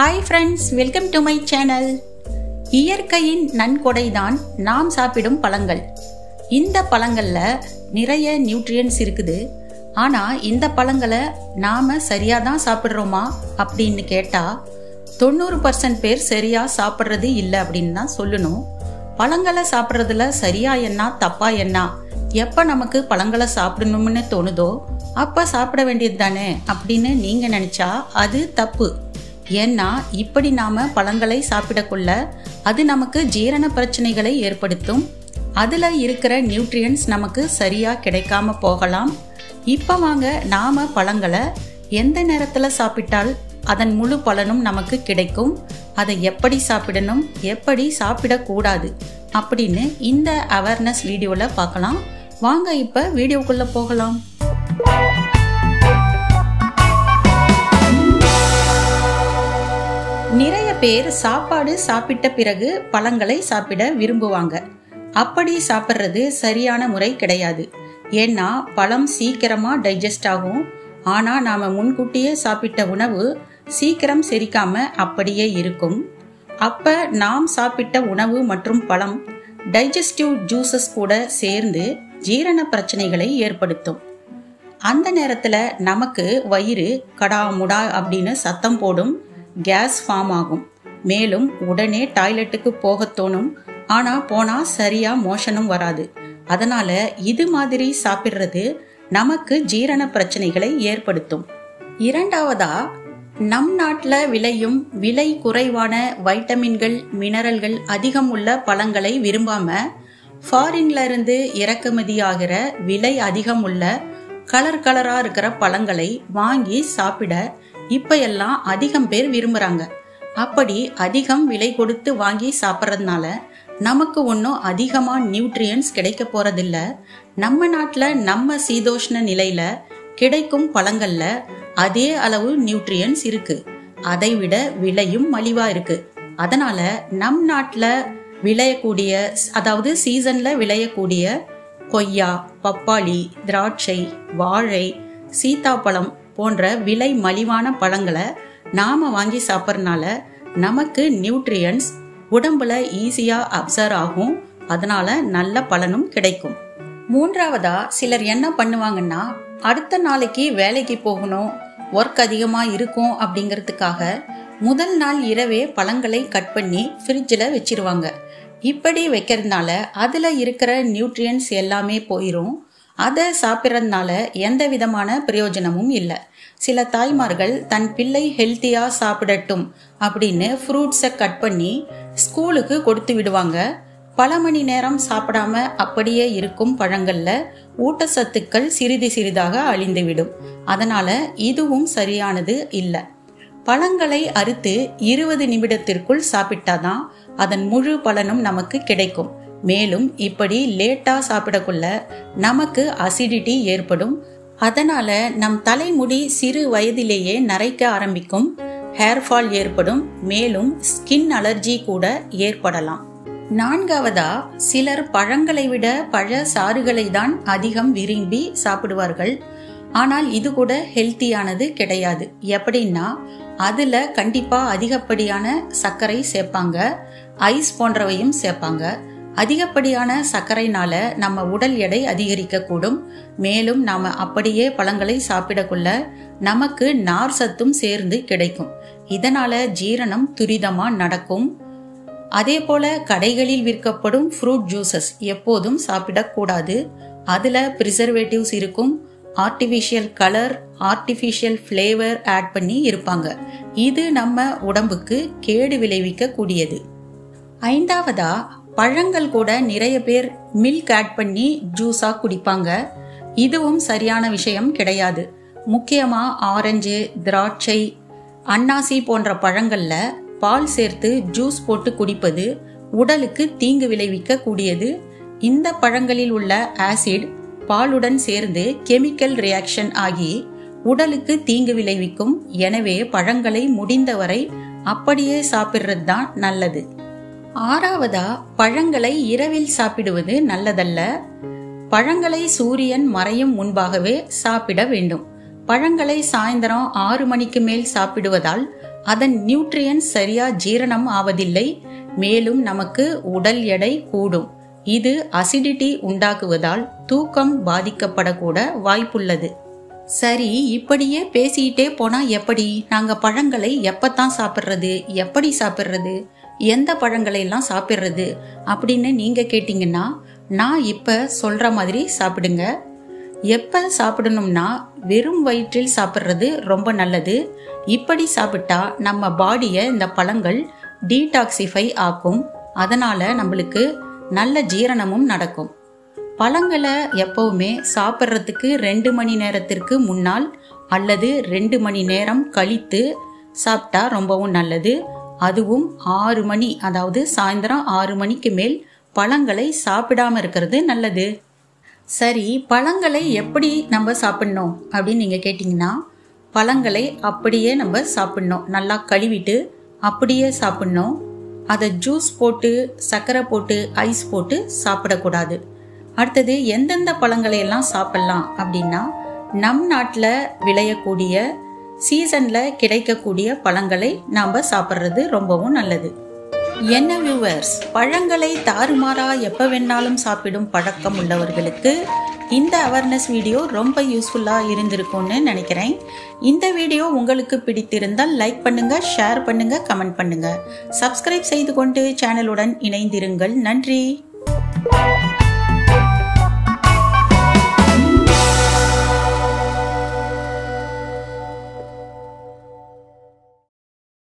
Hi friends, welcome to my channel. இயற்கையின் நன்கொடைதான் நாம் சாப்பிடும் பழங்கள். இந்த பழங்களில் நிறைய நியூட்ரியன்ஸ் இருக்குது. ஆனால் இந்த பழங்களை நாம் சரியாக தான் சாப்பிட்றோமா அப்படின்னு கேட்டால் 90% பேர் சரியாக சாப்பிட்றது இல்லை அப்படின்னு தான் சொல்லணும். பழங்களை சாப்பிட்றதுல சரியா என்ன தப்பா என்ன, எப்போ நமக்கு பழங்களை சாப்பிடணும்னு தோணுதோ அப்போ சாப்பிட வேண்டியது தானே அப்படின்னு நீங்கள் நினச்சா அது தப்பு. ஏன்னா இப்படி நாம பழங்களை சாப்பிடக்குள்ள அது நமக்கு ஜீரண பிரச்சனைகளை ஏற்படுத்தும். அதுல இருக்கிற நியூட்ரியன்ஸ் நமக்கு சரியா கிடைக்காம போகலாம். இப்ப வாங்க நாம பழங்களை எந்த நேரத்துல சாப்பிட்டால் அதன் முழு பலனும் நமக்கு கிடைக்கும், அதை எப்படி சாப்பிடணும், எப்படி சாப்பிடக்கூடாது அப்படின்னு இந்த அவேர்னஸ் வீடியோல பார்க்கலாம். வாங்க இப்ப வீடியோக்குள்ள போகலாம். நிறைய பேர் சாப்பாடு சாப்பிட்ட பிறகு பழங்களை சாப்பிட விரும்புவாங்க. அப்படி சாப்பிட்றது சரியான முறை கிடையாது. ஏன்னா பழம் சீக்கிரமா டைஜஸ்ட் ஆகும். ஆனா நாம முன்கூட்டியே சாப்பிட்ட உணவு சீக்கிரம் செரிக்காம அப்படியே இருக்கும். அப்ப நாம் சாப்பிட்ட உணவு மற்றும் பழம் டைஜஸ்டிவ் ஜூசஸ் கூட சேர்ந்து ஜீரண பிரச்சனைகளை ஏற்படுத்தும். அந்த நேரத்துல நமக்கு வயிறு கடா முடா அப்படின்னு சத்தம் போடும், கேஸ் ஃபார்ம் ஆகும். மேலும் உடனே டாய்லெட்டுக்கு போக தோணும். ஆனா போனா சரியா மோஷனும் வராது. அதனால இது மாதிரி சாப்பிடுறது நமக்கு ஜீரண பிரச்சனைகளை ஏற்படுத்தும். இரண்டாவதா, நம் நாட்டுல விளையும் விலை குறைவான வைட்டமின்கள் மினரல்கள் அதிகம் உள்ள பழங்களை விரும்பாம ஃபாரின்ல இருந்து இறக்குமதி ஆகிற விலை அதிகம் உள்ள கலர் கலரா இருக்கிற பழங்களை வாங்கி சாப்பிட இப்ப எல்லாம் அதிகம் பேர் விரும்புறாங்க. அப்படி அதிகம் விலை கொடுத்து வாங்கி சாப்பிட்றதுனால நமக்கு ஒன்றும் அதிகமா நியூட்ரியன்ஸ் கிடைக்க போறதில்ல. நம்ம நாட்டுல நம்ம சீதோஷ்ண நிலையில கிடைக்கும் பழங்கள்ல அதே அளவு நியூட்ரியன்ஸ் இருக்கு. அதை விட விலையும் மலிவா இருக்கு. அதனால நம் நாட்டுல விளையக்கூடிய, அதாவது சீசன்ல விளையக்கூடிய கொய்யா, பப்பாளி, திராட்சை, வாழை, சீத்தாப்பழம் போன்ற விலை மலிவான பழங்களை நாம வாங்கி சாப்பிட்றதுனால நமக்கு நியூட்ரியன்ஸ் உடம்புல ஈஸியா அப்சர்வ் ஆகும். அதனால நல்ல பலனும் கிடைக்கும். மூன்றாவதா, சிலர் என்ன பண்ணுவாங்கன்னா, அடுத்த நாளைக்கு வேலைக்கு போகணும், ஒர்க் அதிகமா இருக்கும் அப்படிங்கிறதுக்காக முதல் நாள் இரவே பழங்களை கட் பண்ணி ஃப்ரிட்ஜில் வச்சிருவாங்க. இப்படி வைக்கிறதுனால அதுல இருக்கிற நியூட்ரியன்ஸ் எல்லாமே போயிடும். அதை சாப்பிட்றதுனால எந்த விதமான பிரயோஜனமும் இல்லை. சில தாய்மார்கள் தன் பிள்ளை ஹெல்த்தியா சாப்பிடட்டும் அப்படின்னு ஃப்ரூட்ஸை கட் பண்ணி ஸ்கூலுக்கு கொடுத்து விடுவாங்க. பல மணி நேரம் சாப்பிடாம அப்படியே இருக்கும் பழங்கள்ல ஊட்டச்சத்துக்கள் சிறிது சிறிதாக அழிந்துவிடும். அதனால இதுவும் சரியானது இல்லை. பழங்களை அறுத்து 20 நிமிடத்திற்குள் சாப்பிட்டாதான் அதன் முழு பலனும் நமக்கு கிடைக்கும். மேலும் இப்படி லேட்டா சாப்பிடக்குள்ள நமக்கு அசிடிட்டி ஏற்படும். அதனால நம் தலைமுடி சிறு வயதிலேயே நரைக்க ஆரம்பிக்கும், ஹேர் ஃபால் ஏற்படும். மேலும் ஸ்கின் அலர்ஜி கூட ஏற்படலாம். நான்காவதா, சிலர் பழங்களை விட பழ சாறுகளை தான் அதிகம் விரும்பி சாப்பிடுவார்கள். ஆனால் இது கூட ஹெல்த்தியானது கிடையாது. எப்படின்னா, அதுல கண்டிப்பா அதிகப்படியான சர்க்கரை சேர்ப்பாங்க, ஐஸ் போன்றவையும் சேர்ப்பாங்க. அதிகப்படியான சர்க்கரைனால நம்ம உடல் எடை அதிகரிக்க கூடும். மேலும் நாம அப்படியே பழங்களை சாப்பிடக்குள்ள நமக்கு நார் சத்தும் சேர்ந்து கிடைக்கும். இதனால ஜீரணம் துரிதமா நடக்கும். அதே போல கடைகளில் விற்கப்படும் ஃப்ரூட் ஜூசஸ் எப்போதும் சாப்பிடக்கூடாது. அதுல பிரிசர்வேட்டிவ்ஸ் இருக்கும், artificial colour, artificial flavour add பண்ணி இருப்பாங்க. இது நம்ம உடம்புக்கு கேடு விளைவிக்க கூடியது. ஐந்தாவதா, பழங்கள் கூட நிறைய பேர் மில்க் ஆட் பண்ணி ஜூஸா குடிப்பாங்க. இதுவும் சரியான விஷயம் கிடையாது. முக்கியமா ஆரஞ்சு, திராட்சை, அன்னாசி போன்ற பழங்கள்ல பால் சேர்த்து ஜூஸ் போட்டு குடிப்பது உடலுக்கு தீங்கு விளைவிக்க கூடியது. இந்த பழங்களில் உள்ள ஆசிட் பாலுடன் சேர்ந்து கெமிக்கல் ரியாக்ஷன் ஆகி உடலுக்கு தீங்கு விளைவிக்கும். எனவே பழங்களை முடிந்தவரை அப்படியே சாப்பிடுறது தான் நல்லது. ஆறாவதா, பழங்களை இரவில் சாப்பிடுவது நல்லதல்ல. பழங்களை சூரியன் மறையும் முன்பாகவே சாப்பிட வேண்டும். பழங்களை சாயந்தரம் 6 மணிக்கு மேல் சாப்பிடுவதால் அதன் நியூட்ரியன்ஸ் சரியா ஜீரணம் ஆவதில்லை. மேலும் நமக்கு உடல் எடை கூடும். இது அசிடிட்டி உண்டாக்குவதால் தூக்கம் பாதிக்கப்படக்கூட வாய்ப்புள்ளது. சரி, இப்படியே பேசிக்கிட்டே போனா எப்படி? நாங்க பழங்களை எப்பத்தான் சாப்பிட்றது, எப்படி சாப்பிட்றது, எந்த பழங்களை எல்லாம் சாப்பிட்றது அப்படின்னு நீங்க கேட்டீங்கன்னா, நான் இப்ப சொல்ற மாதிரி சாப்பிடுங்க. எப்ப சாப்பிடணும்னா வெறும் வயிற்றில் சாப்பிட்றது ரொம்ப நல்லது. இப்படி சாப்பிட்டா நம்ம பாடியை இந்த பழங்கள் டீடாக்சிஃபை ஆக்கும். அதனால நம்மளுக்கு நல்ல ஜீரணமும் நடக்கும். பழங்களை எப்பவுமே சாப்பிட்றதுக்கு 2 மணி நேரத்திற்கு முன்னால் அல்லது 2 மணி நேரம் கழித்து சாப்பிட்டா ரொம்பவும் நல்லது. அதுவும் 6 மணி, அதாவது சாயந்தரம் 6 மணிக்கு மேல் பழங்களை சாப்பிடாம இருக்கிறது நல்லது. சரி, பழங்களை எப்படி நம்ம சாப்பிடணும் அப்படின்னு நீங்க கேட்டீங்கன்னா, பழங்களை அப்படியே நம்ம சாப்பிடணும். நல்லா கழுவிட்டு அப்படியே சாப்பிடணும். அதை ஜூஸ் போட்டு, சர்க்கரை போட்டு, ஐஸ் போட்டு சாப்பிடக்கூடாது. அடுத்தது, எந்தெந்த பழங்களை எல்லாம் சாப்பிடலாம் அப்படின்னா, நம் நாட்டில் விளையக்கூடிய சீசனில் கிடைக்கக்கூடிய பழங்களை நாம் சாப்பிட்றது ரொம்பவும் நல்லது. என்ன வியூவர்ஸ், பழங்களை தாறுமாறா எப்போ வேணாலும் சாப்பிடும் பழக்கம் உள்ளவர்களுக்கு இந்த அவேர்னஸ் வீடியோ ரொம்ப யூஸ்ஃபுல்லாக இருந்திருக்கும்னு நினைக்கிறேன். இந்த வீடியோ உங்களுக்கு பிடித்திருந்தால் லைக் பண்ணுங்க, ஷேர் பண்ணுங்க, கமெண்ட் பண்ணுங்க. சப்ஸ்கிரைப் செய்து கொண்டு சேனலுடன் இணைந்திருங்கள். நன்றி.